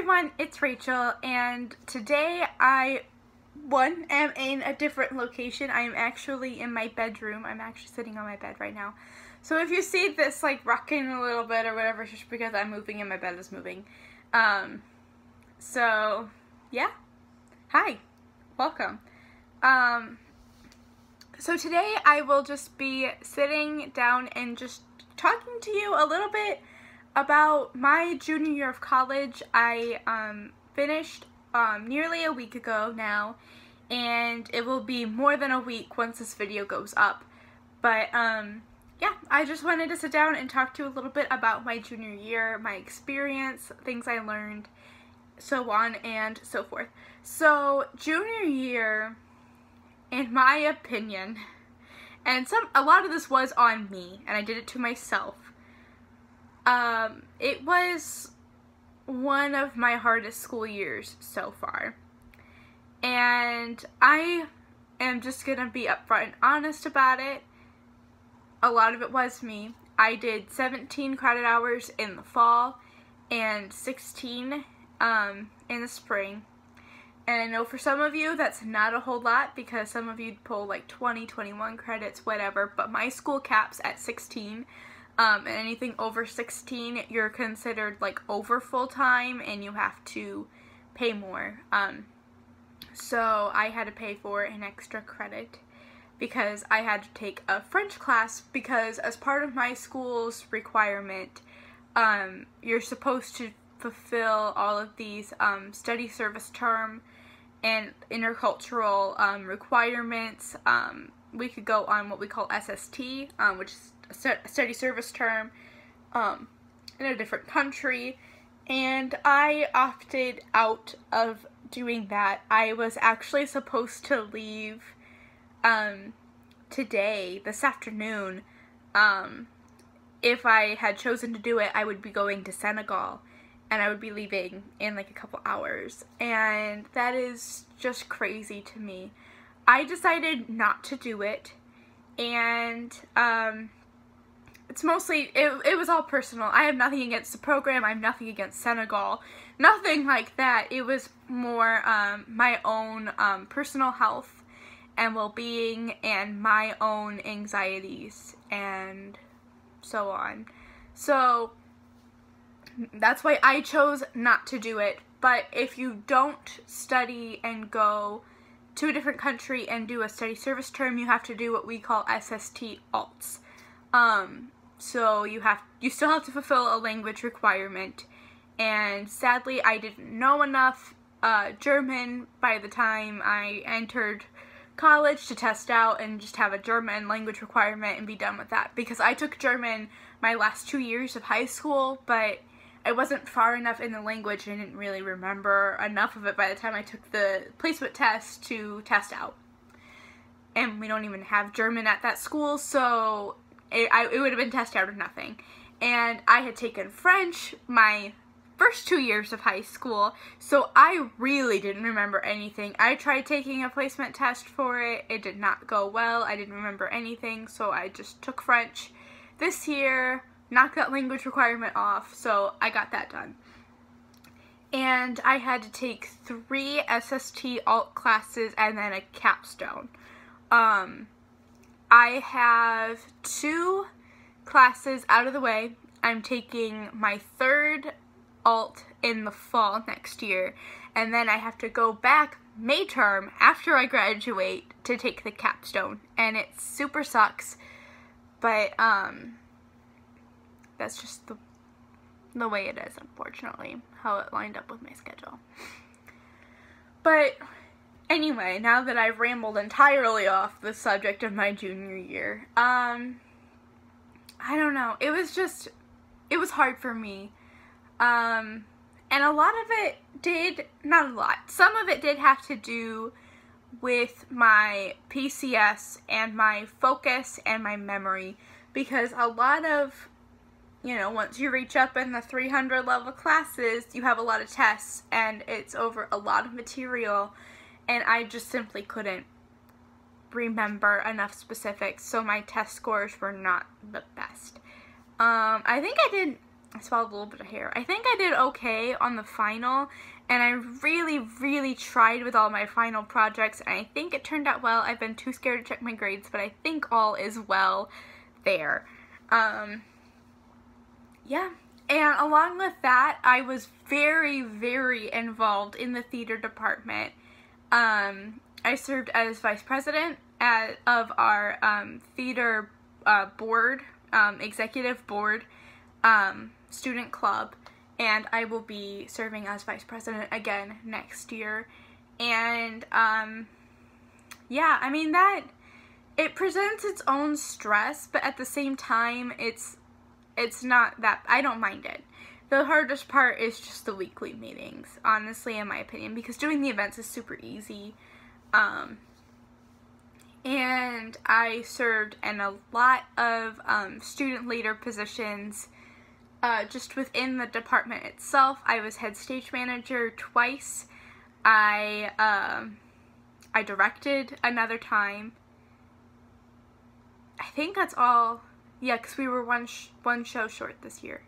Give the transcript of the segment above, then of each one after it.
everyone, it's Rachel, and today I am in a different location. I am actually in my bedroom. I'm actually sitting on my bed right now. So if you see this like rocking a little bit or whatever, it's just because I'm moving and my bed is moving. So yeah. Hi. Welcome. So today I will just be sitting down and just talking to you a little bit about my junior year of college. I finished nearly a week ago now, and it will be more than a week once this video goes up. But yeah, I just wanted to sit down and talk to you a little bit about my junior year, my experience, things I learned, so on and so forth. So junior year, in my opinion, and a lot of this was on me, and I did it to myself. It was one of my hardest school years so far, and I am just gonna be upfront and honest about it. A lot of it was me. I did 17 credit hours in the fall and 16 in the spring. And I know for some of you that's not a whole lot because some of you pull like 20, 21 credits, whatever, but my school caps at 16. And anything over 16, you're considered like over full-time and you have to pay more. So I had to pay for an extra credit because I had to take a French class, because as part of my school's requirement, you're supposed to fulfill all of these study service term and intercultural requirements. We could go on what we call SST, which is a study service term in a different country, and I opted out of doing that. I was actually supposed to leave today, this afternoon. If I had chosen to do it, I would be going to Senegal, and I would be leaving in like a couple hours, and that is just crazy to me. I decided not to do it, and it's mostly, it was all personal. I have nothing against the program, I have nothing against Senegal, nothing like that. It was more my own personal health and well-being and my own anxieties and so on. So that's why I chose not to do it. But if you don't study and go to a different country and do a study service term, you have to do what we call SST ALTS. So you still have to fulfill a language requirement, and sadly I didn't know enough German by the time I entered college to test out and just have a German language requirement and be done with that, because I took German my last 2 years of high school, but I wasn't far enough in the language and didn't really remember enough of it by the time I took the placement test to test out. And we don't even have German at that school, so it would have been test out or nothing. And I had taken French my first 2 years of high school, so I really didn't remember anything. I tried taking a placement test for it. It did not go well. I didn't remember anything, so I just took French this year, knocked that language requirement off, so I got that done. And I had to take 3 SST alt classes and then a capstone. I have 2 classes out of the way. I'm taking my 3rd alt in the fall next year, and then I have to go back May term after I graduate to take the capstone, and it super sucks, but that's just the way it is, unfortunately, how it lined up with my schedule. But anyway, now that I've rambled entirely off the subject of my junior year, I don't know, it was hard for me, and a lot of it not a lot, some of it did have to do with my PCS and my focus and my memory, because a lot of, you know, once you reach up in the 300 level classes, you have a lot of tests, and it's over a lot of material, and I just simply couldn't remember enough specifics, so my test scores were not the best. I think I did I swallowed a little bit of hair. I think I did okay on the final, and I really tried with all my final projects, and I think it turned out well. I've been too scared to check my grades, but I think all is well there. Yeah. And along with that, I was very involved in the theater department. I served as vice president of our theater board, executive board, student club, and I will be serving as vice president again next year. And yeah, I mean, that it presents its own stress, but at the same time it's not that, I don't mind it. The hardest part is just the weekly meetings, honestly, in my opinion, because doing the events is super easy. And I served in a lot of student leader positions just within the department itself. I was head stage manager twice. I directed another time. I think that's all. Yeah, because we were one show short this year.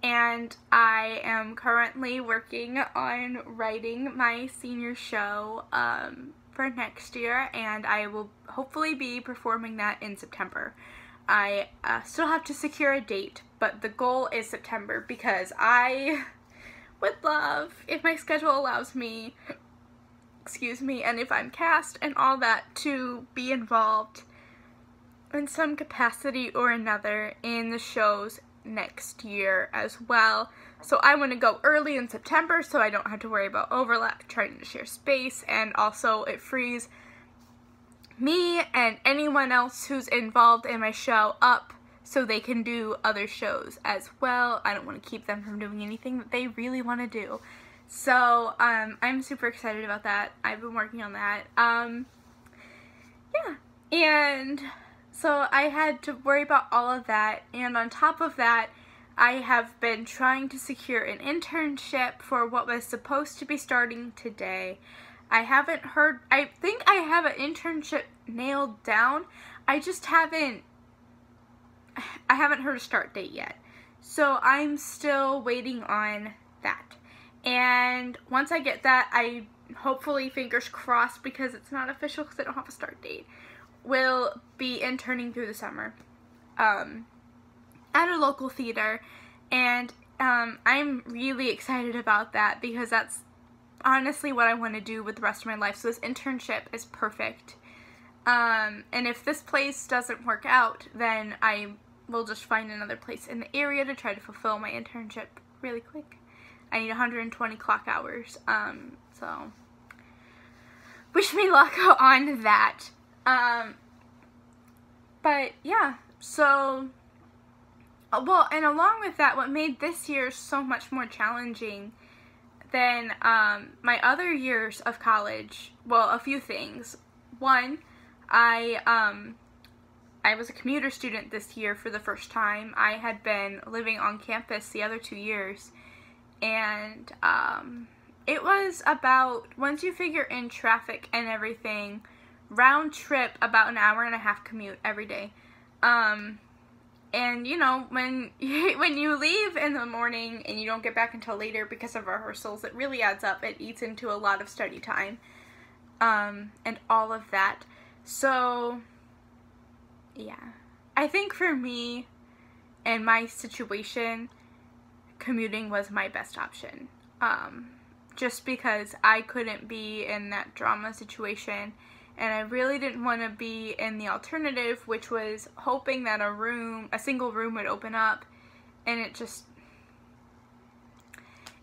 And I am currently working on writing my senior show for next year, and I will hopefully be performing that in September. I still have to secure a date, but the goal is September because I would love, if my schedule allows me, excuse me, and if I'm cast and all that, to be involved in some capacity or another in the shows next year as well. So I want to go early in September so I don't have to worry about overlap trying to share space, and also it frees me and anyone else who's involved in my show up so they can do other shows as well. I don't want to keep them from doing anything that they really want to do. So I'm super excited about that. I've been working on that. Yeah, and so I had to worry about all of that, and on top of that, I have been trying to secure an internship for what was supposed to be starting today. I haven't heard, I think I have an internship nailed down. I just haven't heard a start date yet. So I'm still waiting on that. And once I get that, I hopefully, fingers crossed, because it's not official because I don't have a start date, will be interning through the summer at a local theater, and I'm really excited about that because that's honestly what I want to do with the rest of my life. So this internship is perfect, and if this place doesn't work out, then I will just find another place in the area to try to fulfill my internship really quick. I need 120 clock hours, so wish me luck on that. But yeah, so, well, and along with that, what made this year so much more challenging than my other years of college, well, a few things. One, I was a commuter student this year for the first time. I had been living on campus the other 2 years, and it was about, once you figure in traffic and everything, round trip about an hour-and-a-half commute every day. And you know, when you leave in the morning and you don't get back until later because of rehearsals, it really adds up. It eats into a lot of study time, and all of that. So yeah, I think for me and my situation, commuting was my best option, just because I couldn't be in that drama situation. And I really didn't want to be in the alternative, which was hoping that a single room would open up, and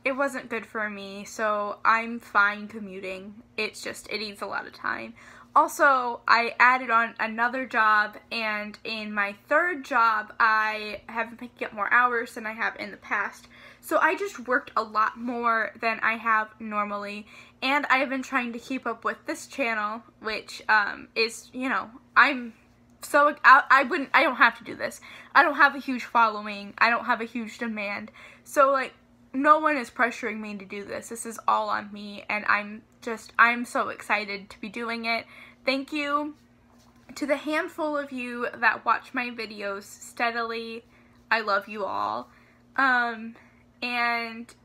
it wasn't good for me, so I'm fine commuting. It's just, it eats a lot of time. Also, I added on another job, and in my third job, I have been picking up more hours than I have in the past. So I just worked a lot more than I have normally, and I have been trying to keep up with this channel, which is, you know, I'm so, I don't have to do this. I don't have a huge following. I don't have a huge demand. So, like, no one is pressuring me to do this. This is all on me, and I'm so excited to be doing it. Thank you to the handful of you that watch my videos steadily. I love you all. And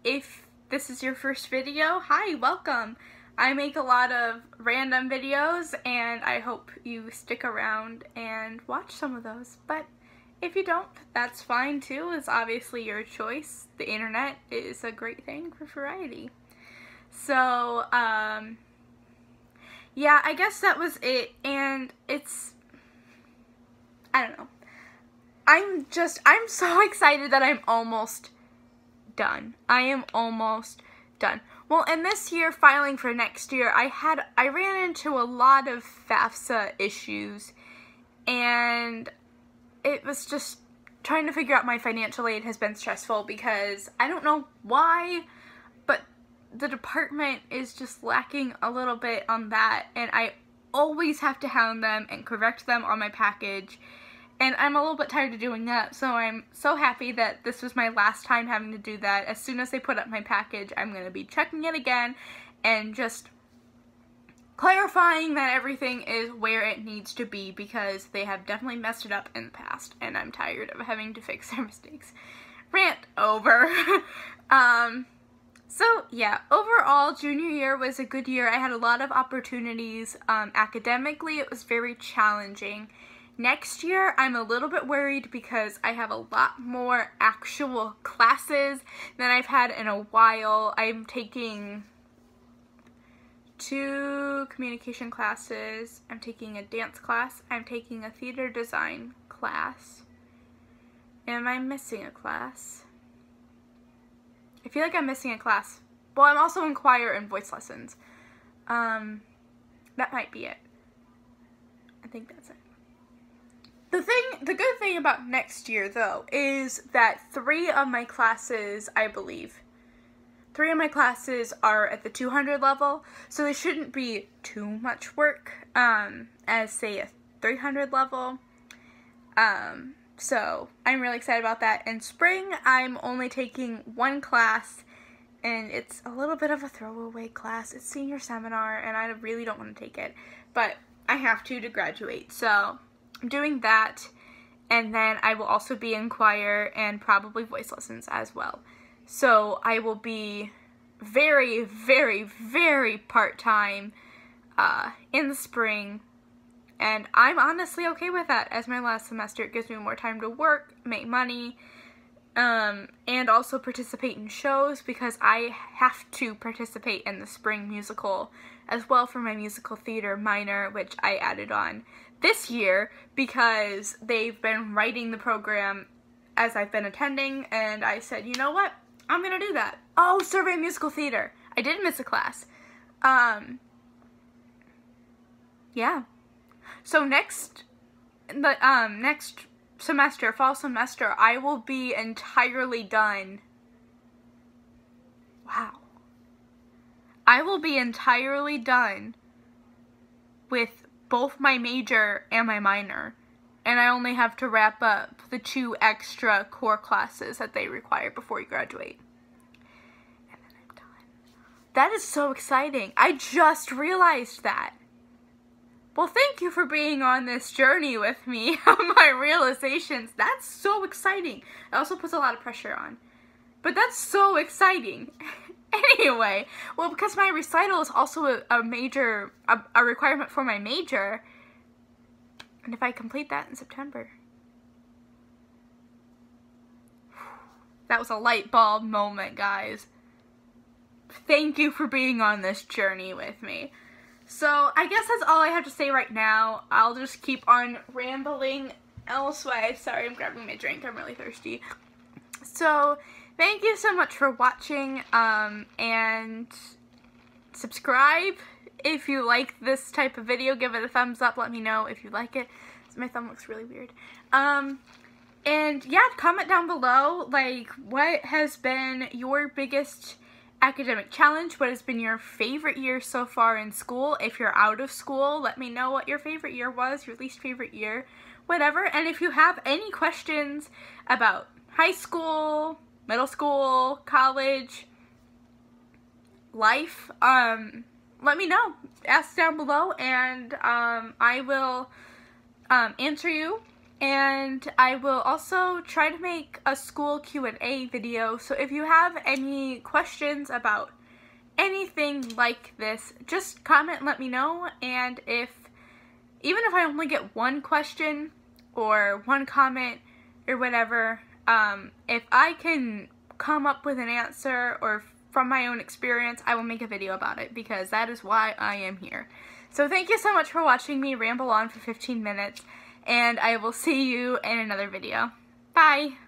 if this is your first video, hi, welcome. I make a lot of random videos, and I hope you stick around and watch some of those. But if you don't, that's fine too. It's obviously your choice. The internet is a great thing for variety. So, yeah, I guess that was it. And it's, I don't know. I'm so excited that I'm almost done. I am almost done. Well, and this year, filing for next year, I ran into a lot of FAFSA issues, and it was just trying to figure out my financial aid has been stressful because I don't know why, but the department is just lacking a little bit on that, and I always have to hound them and correct them on my package. And I'm a little bit tired of doing that, so I'm so happy that this was my last time having to do that. As soon as they put up my package, I'm going to be checking it again and just clarifying that everything is where it needs to be, because they have definitely messed it up in the past, and I'm tired of having to fix their mistakes. Rant over. So yeah, overall, junior year was a good year. I had a lot of opportunities. Academically, it was very challenging. Next year, I'm a little bit worried because I have a lot more actual classes than I've had in a while. I'm taking 2 communication classes. I'm taking a dance class. I'm taking a theater design class. Am I missing a class? I feel like I'm missing a class. Well, I'm also in choir and voice lessons. That might be it. I think that's it. The good thing about next year, though, is that 3 of my classes, I believe, 3 of my classes are at the 200 level, so they shouldn't be too much work, as, say, a 300 level. So I'm really excited about that. In spring, I'm only taking 1 class, and it's a little bit of a throwaway class. It's senior seminar, and I really don't want to take it, but I have to graduate, so I'm doing that, and then I will also be in choir and probably voice lessons as well. So I will be very, very, very part-time in the spring, and I'm honestly okay with that. As my last semester, it gives me more time to work, make money, and also participate in shows, because I have to participate in the spring musical as well for my musical theater minor, which I added on this year because they've been writing the program as I've been attending, and I said, you know what, I'm gonna do that. Oh, survey musical theater. I did miss a class. Yeah. So next semester, fall semester, I will be entirely done. Wow. I will be entirely done with both my major and my minor, and I only have to wrap up the 2 extra core classes that they require before you graduate. And then I'm done. That is so exciting. I just realized that. Well, thank you for being on this journey with me on my realizations. That's so exciting. It also puts a lot of pressure on. But that's so exciting. Anyway, well, because my recital is also a requirement for my major, and if I complete that in September. That was a light bulb moment, guys. Thank you for being on this journey with me. So, I guess that's all I have to say right now. I'll just keep on rambling elsewhere. Sorry, I'm grabbing my drink. I'm really thirsty. So, thank you so much for watching, and subscribe if you like this type of video. Give it a thumbs up. Let me know if you like it. My thumb looks really weird. And yeah, comment down below, like, what has been your biggest academic challenge? What has been your favorite year so far in school? If you're out of school, let me know what your favorite year was, your least favorite year, whatever. And if you have any questions about high school, middle school, college, life, let me know. Ask down below, and I will answer you. And I will also try to make a school Q&A video, so if you have any questions about anything like this, just comment and let me know. And even if I only get one question or one comment or whatever, if I can come up with an answer or from my own experience, I will make a video about it, because that is why I am here. So thank you so much for watching me ramble on for 15 minutes, and I will see you in another video. Bye!